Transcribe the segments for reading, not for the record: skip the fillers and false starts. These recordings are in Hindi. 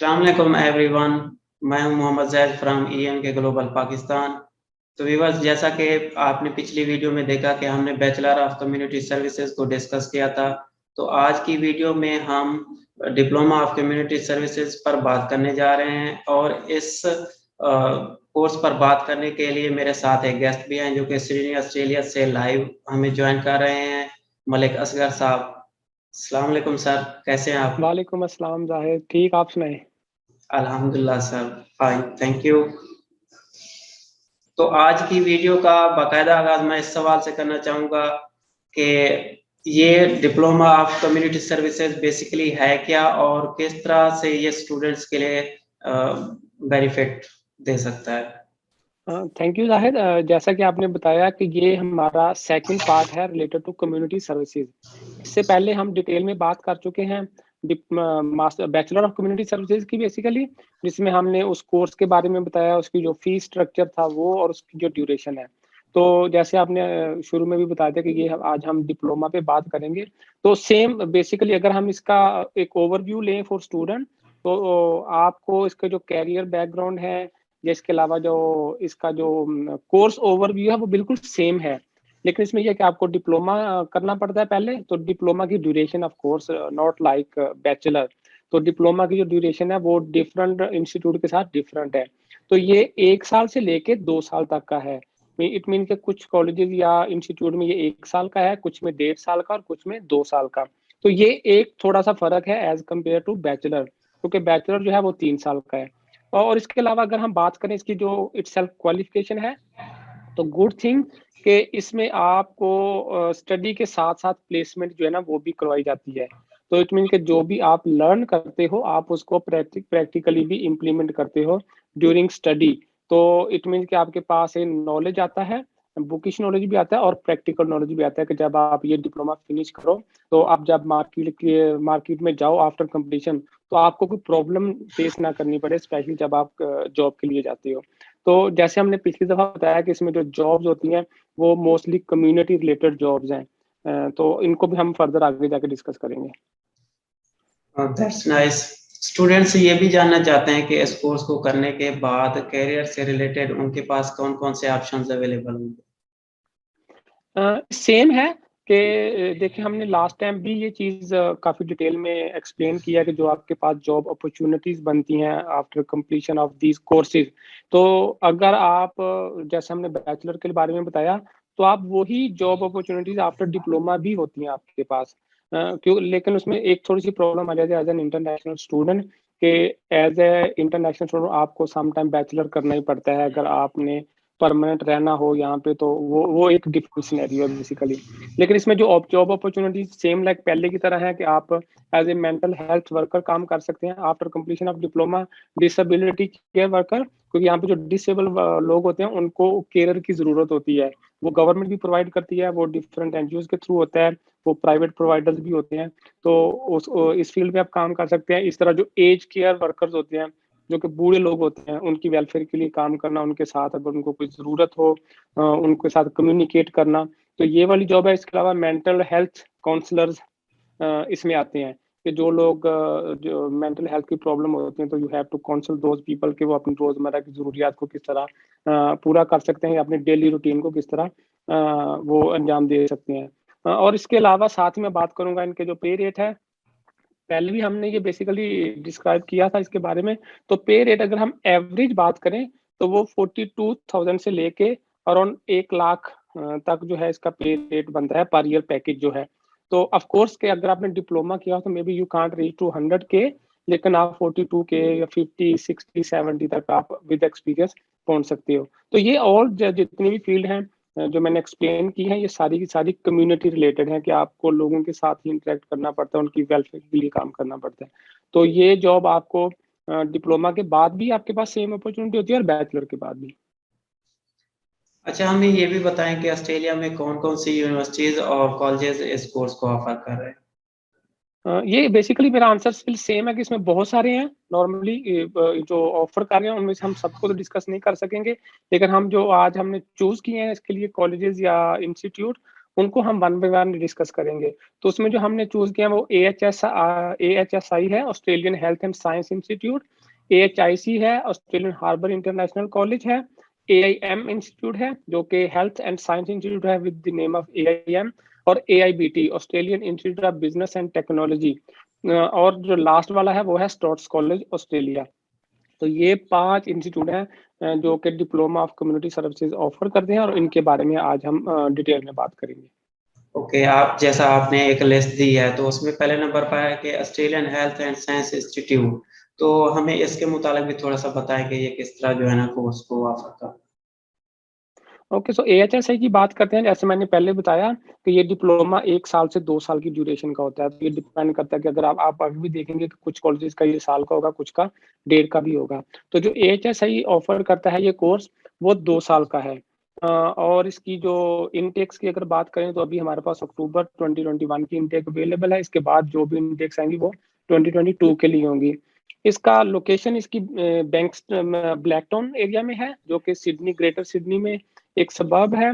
अस्सलाम वालेकुम एवरीवन। मैं हूं मोहम्मद ज़ैद फ्रॉम के ग्लोबल पाकिस्तान। तो व्यूअर्स, जैसा कि आपने पिछली वीडियो में देखा कि हमने बैचलर ऑफ कम्युनिटी सर्विसेज को डिस्कस किया था, तो आज की वीडियो में हम डिप्लोमा ऑफ कम्युनिटी सर्विसेज पर बात करने जा रहे हैं। और इस कोर्स पर बात करने के लिए मेरे साथ एक गेस्ट भी हैं जो कि सिडनी ऑस्ट्रेलिया से लाइव हमें ज्वाइन कर रहे हैं, मलिक असगर साहब। अस्सलाम वालेकुम सर, कैसे हैं आप? वालेकुम अस्सलाम जाहिद, ठीक, आप सुनाएं। अल्हम्दुलिल्लाह सर, फाइन, थैंक यू। तो आज की वीडियो का बाकायदा आगाज मैं इस सवाल से करना चाहूँगा कि ये diploma of community services basically है क्या, और किस तरह से ये स्टूडेंट्स के लिए बेनिफिट दे सकता है? Thank you Zahid. जैसा कि आपने बताया कि ये हमारा सेकंड पार्ट है रिलेटेड टू कम्युनिटी सर्विसेज। इससे पहले हम डिटेल में बात कर चुके हैं master bachelor of community services की बेसिकली, जिसमें हमने उस कोर्स के बारे में बताया, उसकी जो फीस स्ट्रक्चर था वो, और उसकी जो ड्यूरेशन है। तो जैसे आपने शुरू में भी बताया था कि ये आज हम डिप्लोमा पे बात करेंगे। तो सेम बेसिकली अगर हम इसका एक ओवरव्यू लें फॉर स्टूडेंट, तो आपको इसका जो कैरियर बैकग्राउंड है, इसके अलावा जो इसका जो कोर्स ओवरव्यू है वो बिल्कुल सेम है। लेकिन इसमें यह कि आपको डिप्लोमा करना पड़ता है पहले। तो डिप्लोमा की duration of course not like bachelor. तो डिप्लोमा की जो ड्यूरेशन है वो डिफरेंट इंस्टीट्यूट के साथ डिफरेंट है। तो ये 1 साल से लेके 2 साल तक का है। इट मीन के कुछ कॉलेजेस या इंस्टीट्यूट में ये 1 साल का है, कुछ में 1.5 साल का, और कुछ में 2 साल का। तो ये एक थोड़ा सा फर्क है एज कम्पेयर टू बैचलर, क्योंकि बैचलर जो है वो 3 साल का है। और इसके अलावा अगर हम बात करें इसकी जो इटसेल्फ क्वालिफिकेशन है, तो गुड थिंग कि इसमें आपको स्टडी के साथ साथ प्लेसमेंट जो है ना वो भी करवाई जाती है। तो इट मीन कि जो भी आप लर्न करते हो आप उसको प्रैक्टिकली भी इम्प्लीमेंट करते हो ड्यूरिंग स्टडी। तो इट मीन कि आपके पास एक नॉलेज आता है, बुकिश नॉलेज भी आता है और प्रैक्टिकल नॉलेज भी आता है कि जब आप ये डिप्लोमा फिनिश करो तो आप जब मार्केट में जाओ आफ्टर कंप्लीशन, तो आपको कोई प्रॉब्लम फेस ना करनी पड़े, स्पेशली जब आप जॉब के लिए जाते हो। तो जैसे हमने पिछली दफा बताया कि इसमें जो जॉब्स होती हैं वो मोस्टली कम्युनिटी रिलेटेड जॉब्स हैं। तो इनको भी हम फर्दर आगे जाके डिस्कस करेंगे। That's nice. स्टूडेंट्स ये भी जानना चाहते हैं कि इस कोर्स को करने के बाद करियर से रिलेटेड उनके पास कौन कौन से ऑप्शंस अवेलेबल होंगे? सेम है कि देखिए हमने लास्ट टाइम भी ये चीज़ काफ़ी डिटेल में एक्सप्लेन किया कि जो आपके पास जॉब अपॉर्चुनिटीज़ बनती हैं after completion of these courses. तो अगर आप जैसे हमने बैचलर के बारे में बताया, तो आप वही जॉब अपॉर्चुनिटीज़ आफ्टर डिप्लोमा भी होती हैं आपके पास। क्यों, लेकिन उसमें एक थोड़ी सी प्रॉब्लम आ जाती है एज एन इंटरनेशनल स्टूडेंट कि एज ए इंटरनेशनल स्टूडेंट आपको सम टाइम बैचलर करना ही पड़ता है अगर आपने परमानेंट रहना हो यहाँ पे। तो वो एक डिफरेंट सिनेरियो है बेसिकली। लेकिन इसमें जो जॉब अपॉर्चुनिटी सेम लाइक पहले की तरह है कि आप as a mental health worker काम कर सकते हैं after completion of diploma, disability care worker, क्योंकि यहाँ पे जो डिसेबल लोग होते हैं उनको केयर की जरूरत होती है। वो गवर्नमेंट भी प्रोवाइड करती है, वो डिफरेंट एनजीओ के थ्रू होता है, वो प्राइवेट प्रोवाइडर्स भी होते हैं। तो इस फील्ड में आप काम कर सकते हैं। इस तरह जो एज केयर वर्कर्स होते हैं, जो कि बूढ़े लोग होते हैं, उनकी वेलफेयर के लिए काम करना, उनके साथ अगर उनको कोई ज़रूरत हो उनके साथ कम्युनिकेट करना, तो ये वाली जॉब है। इसके अलावा मेंटल हेल्थ काउंसलर्स इसमें आते हैं कि जो लोग जो मेंटल हेल्थ की प्रॉब्लम होती है, तो you have to counsel those people कि वो अपनी रोज़मर्रा की ज़रूरियात को किस तरह पूरा कर सकते हैं, या अपने डेली रूटीन को किस तरह वो अंजाम दे सकते हैं। और इसके अलावा साथ में बात करूँगा इनके जो पे रेट है, पहले भी हमने ये बेसिकली डिस्क्राइब किया था इसके बारे में। तो पे रेट अगर हम एवरेज बात करें तो वो 42,000 से लेके अराउंड 1 लाख तक जो है इसका पे रेट बनता है पर ईयर पैकेज जो है। तो ऑफ कोर्स के अगर आपने डिप्लोमा किया हो तो maybe you can't reach to 100K, लेकिन आप 42K या 50, 60, 70 तक आप विद एक्सपीरियंस पहुंच सकते हो। तो ये और जितनी भी फील्ड हैं जो मैंने एक्सप्लेन की है, ये सारी की सारी कम्युनिटी रिलेटेड है कि आपको लोगों के साथ ही इंटरेक्ट करना पड़ता है, उनकी वेलफेयर के लिए काम करना पड़ता है। तो ये जॉब आपको डिप्लोमा के बाद भी आपके पास सेम अपॉर्चुनिटी होती है और बैचलर के बाद भी। अच्छा, हमें ये भी बताएं कि ऑस्ट्रेलिया में कौन कौन सी यूनिवर्सिटीज और कॉलेजेस इस कोर्स को ऑफर कर रहे हैं? ये बेसिकली मेरा आंसर स्टिल सेम है कि इसमें बहुत सारे हैं नॉर्मली जो ऑफर कर रहे हैं, उनमें से हम सबको तो डिस्कस नहीं कर सकेंगे। लेकिन हम जो आज हमने चूज किए हैं इसके लिए कॉलेजेस या इंस्टीट्यूट, उनको हम वन बाय वन डिस्कस करेंगे। तो उसमें जो हमने चूज किया है वो AHSI है, Australian health and science institute. AHIC है, ऑस्ट्रेलियन हार्बर इंटरनेशनल कॉलेज है, AIM इंस्टीट्यूट है जो कि हेल्थ एंड साइंस इंस्टीट्यूट है with the name of AIM, और AIBT Australian institute of business and technology, और जो लास्ट वाला है वो है स्टोट्स कॉलेज ऑस्ट्रेलिया। तो ये 5 इंस्टीट्यूट हैं जो कि diploma of community services offer करते हैं, और इनके बारे में आज हम डिटेल में बात करेंगे। ओके, आप जैसा आपने एक लिस्ट दी है तो उसमें पहले नंबर पर है कि Australian health and science institute, तो हमें इसके मुताबिक भी थोड़ा सा बताएं कि ये किस तरह जो है ना कोर्स को ऑफर कर। ओके, सो AHSI की बात करते हैं। जैसे मैंने पहले बताया कि ये डिप्लोमा 1 साल से 2 साल की ड्यूरेशन का होता है। तो ये डिपेंड करता है कि अगर आप अभी भी देखेंगे कि कुछ कॉलेजेस का ये साल का होगा, कुछ का 1.5 का भी होगा। तो जो AHSI ऑफर करता है ये कोर्स, वो 2 साल का है। और इसकी जो इनटेक्स की अगर बात करें तो अभी हमारे पास अक्टूबर 2021 की इनटेक अवेलेबल है। इसके बाद जो भी इनटेक्स आएंगी वो 2022 के लिए होंगी। इसका लोकेशन इसकी ब्लैकटाउन एरिया में है, जो कि सिडनी, ग्रेटर सिडनी में एक सबब है।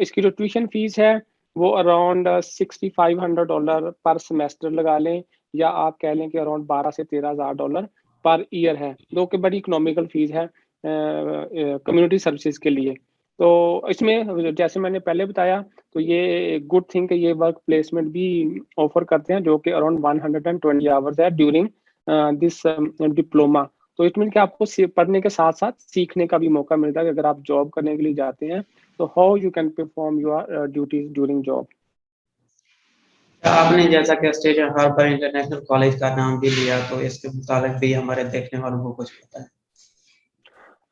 इसकी जो ट्यूशन फीस है वो अराउंड $6,500 पर सेमेस्टर लगा लें, या आप कह लें कि अराउंड 12 से 13,000 डॉलर पर ईयर है, जो कि बड़ी इकोनॉमिकल फीस है कम्युनिटी सर्विसेज के लिए। तो इसमें जैसे मैंने पहले बताया, तो ये गुड थिंग है, ये वर्क प्लेसमेंट भी ऑफर करते हैं, जो कि अराउंड 120 आवर्स है ड्यूरिंग दिस डिप्लोमा। तो इट मीन कि आपको पढ़ने के साथ साथ सीखने का भी मौका मिलता है कि अगर आप जॉब करने के लिए जाते हैं तो how you can perform your duties during job. आपने जैसा कि ऑस्ट्रेलियन हार्बर इंटरनेशनल कॉलेज का नाम भी लिया, तो इसके मुताबिक भी हमारे देखने वालों को कुछ पता है।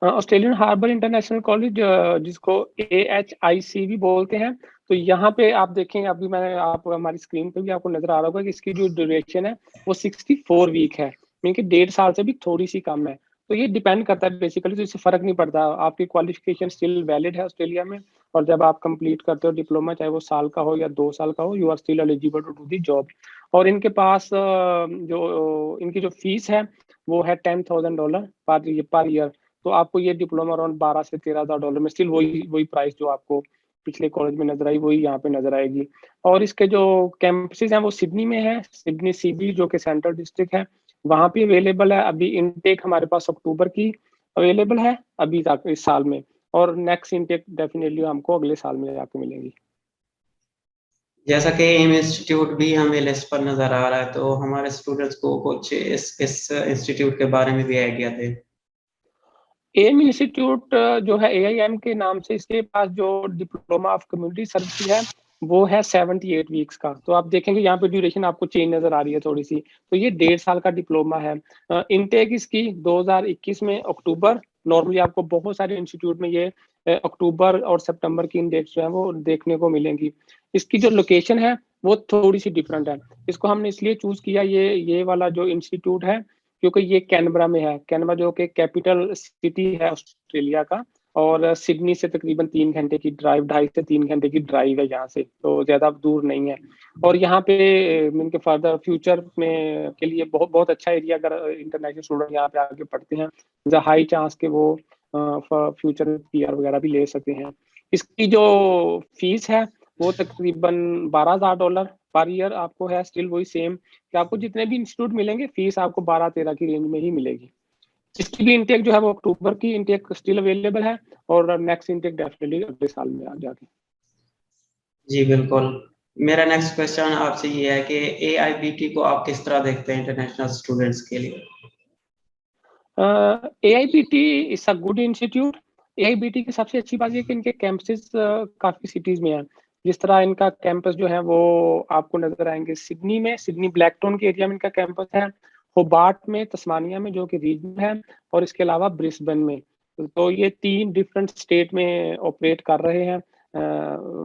ऑस्ट्रेलियन हार्बर इंटरनेशनल कॉलेज, जिसको AHIC भी बोलते हैं, तो यहाँ पे आप देखेंगे, अभी मैं आप हमारी स्क्रीन पे भी आपको नजर आ रहा होगा कि इसकी जो ड्यूरेशन है वो 64 वीक है, मीन कि 1.5 साल से भी थोड़ी सी कम है। तो ये डिपेंड करता है बेसिकली, तो इससे फर्क नहीं पड़ता, आपकी क्वालिफिकेशन स्टिल वैलिड है ऑस्ट्रेलिया में, और जब आप कंप्लीट करते हो डिप्लोमा, चाहे वो साल का हो या 2 साल का हो, you are still eligible to do the job. और इनके पास जो इनकी जो फीस है वो है $10,000 पर ईयर। तो आपको ये डिप्लोमा अराउंड 12 से 13,000 डॉलर में, स्टिल वही प्राइस जो आपको पिछले कॉलेज में नजर आई वही यहाँ पे नजर आएगी। और इसके जो कैंपसेस हैं वो सिडनी में है, सिडनी CB जो कि सेंट्रल डिस्ट्रिक्ट है, वहाँ पे अवेलेबल है। अभी इनटेक हमारे पास अक्टूबर की अवेलेबल है अभी तक इस साल में, और नेक्स्ट इनटेक डेफिनेटली हमको अगले साल में जाके मिलेगी। जैसा कि एम इंस्टीट्यूट भी हमें लिस्ट पर नजर आ रहा है, तो हमारे स्टूडेंट्स को कुछ इस इंस्टीट्यूट के बारे में भी आइडिया दे। एम इंस्टीट्यूट जो है AIM के नाम से, इसके पास जो डिप्लोमा ऑफ कम्युनिटी सर्विस है वो है 78 वीक्स का। तो आप देखेंगे यहाँ पे ड्यूरेशन आपको चेंज नजर आ रही है थोड़ी सी, तो ये 1.5 साल का डिप्लोमा है। इनटेक इसकी 2021 में अक्टूबर, नॉर्मली आपको बहुत सारे इंस्टीट्यूट में ये अक्टूबर और सितंबर की इंडेक्स जो है वो देखने को मिलेंगी। इसकी जो लोकेशन है वो थोड़ी सी डिफरेंट है। इसको हमने इसलिए चूज किया ये वाला जो इंस्टीट्यूट है, क्योंकि ये कैनबरा में है। कैनबरा जो कि कैपिटल सिटी है ऑस्ट्रेलिया का, और सिडनी से तकरीबन 3 घंटे की ड्राइव, 2.5 से 3 घंटे की ड्राइव है यहाँ से, तो ज्यादा दूर नहीं है। और यहाँ पे इनके फर्दर फ्यूचर में के लिए बहुत बहुत अच्छा एरिया, अगर इंटरनेशनल स्टूडेंट यहाँ पे आके पढ़ते हैं, हाई चांस के वो फ्यूचर PR वगैरह भी ले सकते हैं। इसकी जो फीस है वो तकरीबन $12,000 पर ईयर आपको है, स्टिल वही सेम कि आपको जितने भी इंस्टीट्यूट मिलेंगे फीस आपको 12-13 की रेंज में ही मिलेगी। इसकी भी इनटेक जो है वो अक्टूबर की इनटेक स्टिल अवेलेबल है, और नेक्स्ट इनटेक डेफिनेटली अगले साल में आ जाके। जी बिल्कुल। मेरा नेक्स्ट क्वेश्चन आपसे ये है कि AIBT को आप किस तरह देखते हैं इंटरनेशनल स्टूडेंट्स के लिए? AIBT is a good institute. AIBT की सबसे अच्छी बात ये कि इनके कैंपसेस काफी सिटीज में हैं। जिस तरह इनका कैंपस जो है वो आपको नजर आएंगे सिडनी में, सिडनी ब्लैकटाउन के एरिया में इनका कैंपस है, होबार्ट में, तस्मानिया में जो कि रीजन है, और इसके अलावा ब्रिस्बेन में। तो ये 3 डिफरेंट स्टेट में ऑपरेट कर रहे हैं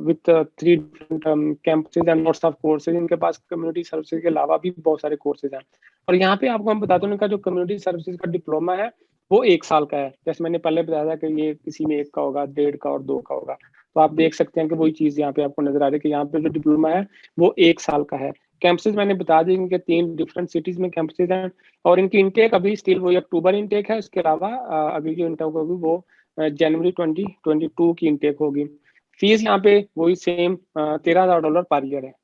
with 3 different campuses and lots of courses. इनके पास कम्युनिटी सर्विसेज के अलावा भी बहुत सारे कोर्सेज हैं। और यहाँ पे आपको हम बता दूं, इनका जो कम्युनिटी सर्विसेज का डिप्लोमा है वो 1 साल का है। जैसे मैंने पहले बताया था कि ये किसी में 1 का होगा, 1.5 का और 2 का होगा। तो आप देख सकते हैं कि वही चीज यहाँ पे आपको नजर आ रही है कि यहाँ पे जो डिप्लोमा है वो 1 साल का है। कैंपसेस मैंने बता दी, इनके 3 डिफरेंट सिटीज में कैंपसेस हैं, और इनकी इनटेक अभी स्टिल वही अक्टूबर इनटेक है। इसके अलावा अभी जो इनटेक होगी वो जनवरी 2022 की इनटेक होगी। फीस यहाँ पे वही सेम $13,000 पर ईयर है।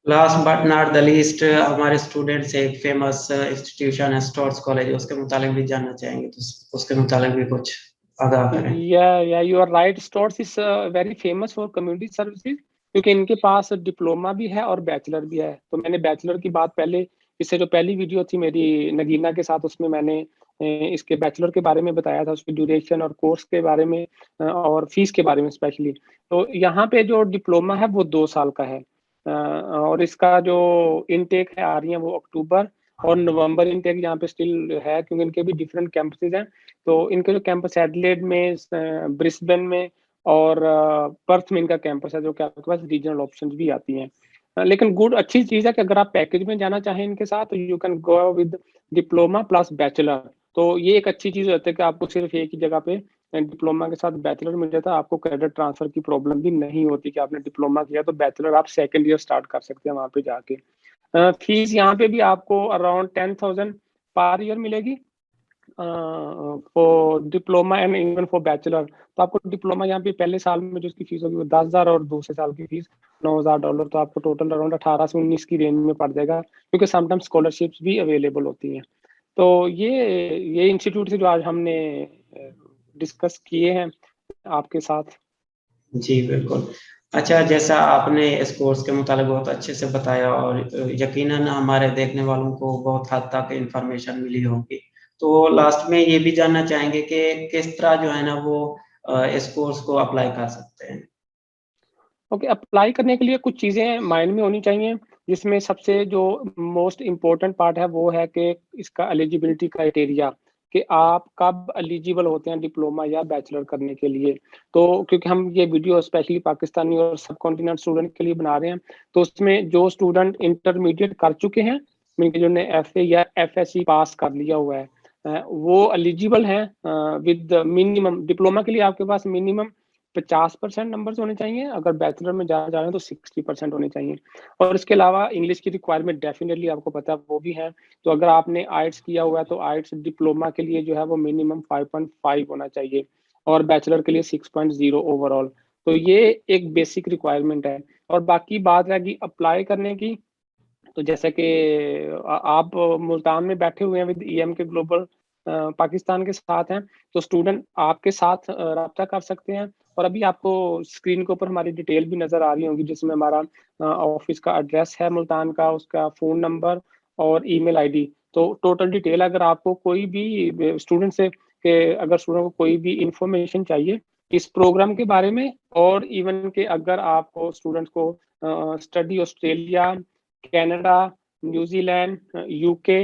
Last but not the least, हमारे स्टूडेंट्स एक फेमस इंस्टीट्यूशन है स्टोर्स कॉलेज, उसके मुतालिक भी जानना चाहेंगे, तो उसके मुतालिक भी कुछ आगाह करें। Yeah you are right, stores is very famous for community services, क्योंकि इनके पास डिप्लोमा भी है और बैचलर भी है। तो मैंने बैचलर की बात पहले, इससे जो पहली वीडियो थी मेरी नगीना के साथ, उसमें मैंने इसके बैचलर के बारे में बताया था, उसकी ड्यूरेशन और कोर्स के बारे में और फीस के बारे में स्पेशली। तो यहाँ पे जो डिप्लोमा है वो 2 साल का है, और इसका जो इनटेक है आ रही है वो अक्टूबर और नवंबर इनटेक यहाँ पे स्टिल है, क्योंकि इनके भी डिफरेंट कैंपसेज हैं। तो इनके जो कैंपस एडिलेड में, ब्रिस्बेन में और पर्थ में इनका कैंपस है, जो कि आपके पास रीजनल ऑप्शंस भी आती हैं। लेकिन गुड अच्छी चीज़ है कि अगर आप पैकेज में जाना चाहें इनके साथ, you can go with diploma plus bachelor. तो ये एक अच्छी चीज़ होती है कि आपको सिर्फ एक ही जगह पे डिप्लोमा के साथ बैचलर मिल जाता है, आपको क्रेडिट ट्रांसफर की प्रॉब्लम भी नहीं होती कि आपने डिप्लोमा किया तो बैचलर आप सेकेंड ईयर स्टार्ट कर सकते हैं वहाँ पे जाके। फीस यहाँ पे भी आपको अराउंड 10,000 पर ईयर मिलेगी for diploma and even for bachelor. तो आपको डिप्लोमा यहाँ पे पहले साल में जो उसकी फीस होगी वो 10,000 और दूसरे साल की फीस $9,000। तो आपको टोटल अराउंड 18 से 19 की रेंज में पड़ जाएगा, क्योंकि समटाइम्स स्कॉलरशिप्स भी अवेलेबल होती हैं। तो ये इंस्टीट्यूट से जो आज हमने डिस्कस किए हैं आपके साथ। जी बिल्कुल। अच्छा, जैसा आपने इस कोर्स के मुताबिक बहुत अच्छे से बताया और यकीनन हमारे देखने वालों को बहुत हद तक इन्फॉर्मेशन मिली होगी। तो लास्ट में ये भी जानना चाहेंगे कि किस तरह जो है ना वो इस कोर्स को अप्लाई कर सकते हैं? ओके, अप्लाई करने के लिए कुछ चीज़ें माइंड में होनी चाहिए, जिसमें सबसे जो मोस्ट इम्पोर्टेंट पार्ट है वो है कि इसका एलिजिबिलिटी क्राइटेरिया, कि आप कब एलिजिबल होते हैं डिप्लोमा या बैचलर करने के लिए। तो क्योंकि हम ये वीडियो स्पेशली पाकिस्तानी और सब कॉन्टिनेंट स्टूडेंट के लिए बना रहे हैं, तो उसमें जो स्टूडेंट इंटरमीडिएट कर चुके हैं, मीन जिन्होंने एफए या एफएससी पास कर लिया हुआ है, वो एलिजिबल हैं विद मिनिमम। डिप्लोमा के लिए आपके पास मिनिमम 50% नंबर्स होने चाहिए, अगर बैचलर में जाना चाह रहे हैं तो 60% होने चाहिए। और इसके अलावा इंग्लिश की रिक्वायरमेंट डेफिनेटली आपको पता है वो भी है। तो अगर आपने आइट्स किया हुआ है तो आइट्स डिप्लोमा के लिए जो है वो मिनिमम 5.5 होना चाहिए, और बैचलर के लिए 6.0 ओवरऑल। तो ये एक बेसिक रिक्वायरमेंट है। और बाकी बात रहेगी अप्लाई करने की, तो जैसे कि आप मुल्तान में बैठे हुए हैं विद ईएम के ग्लोबल पाकिस्तान के साथ हैं, तो स्टूडेंट आपके साथ राब्ता कर सकते हैं। और अभी आपको स्क्रीन के ऊपर हमारी डिटेल भी नज़र आ रही होगी, जिसमें हमारा ऑफिस का एड्रेस है मुल्तान का, उसका फ़ोन नंबर और ईमेल आईडी। तो टोटल डिटेल, अगर आपको कोई भी स्टूडेंट से के अगर स्टूडेंट को कोई भी इंफॉर्मेशन चाहिए इस प्रोग्राम के बारे में, और इवन के अगर आपको स्टूडेंट्स को study Australia, Canada, New Zealand, UK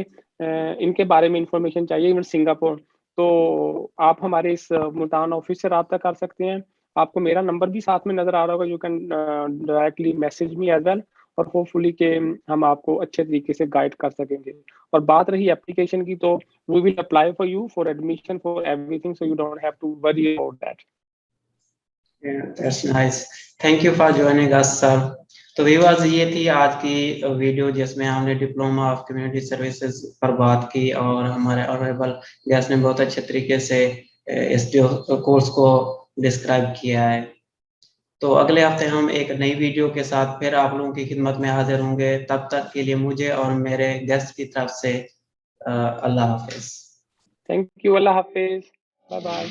इनके बारे में इंफॉर्मेशन चाहिए, इवन सिंगापुर, तो आप हमारे इस मुल्तान ऑफिस से रब्ता कर सकते हैं। आपको मेरा नंबर भी साथ में नज़र आ रहा होगा, you can directly message me as well, और होपफुली के हम आपको अच्छे तरीके से गाइड कर सकेंगे। और बात रही एप्लीकेशन की, तो we will apply for you for admission for everything, so you don't have to worry about that. That's nice. Thank you for joining us sir. तो व्यूअर्स, ये थी आज की वीडियो जिसमें हमने डिप्लोमा ऑफ कम्युनिटी सर्विसेज पर बात की, और हमारे ऑनरेबल गेस्ट ने बहुत अच्छे तरीके से इस कोर्स को डिस्क्राइब किया है। तो अगले हफ्ते हम एक नई वीडियो के साथ फिर आप लोगों की खिदमत में हाजिर होंगे। तब तक के लिए मुझे और मेरे गेस्ट की तरफ से अल्लाह हाफिज। थैंक यू, अल्लाह हाफिज, बाय बाय।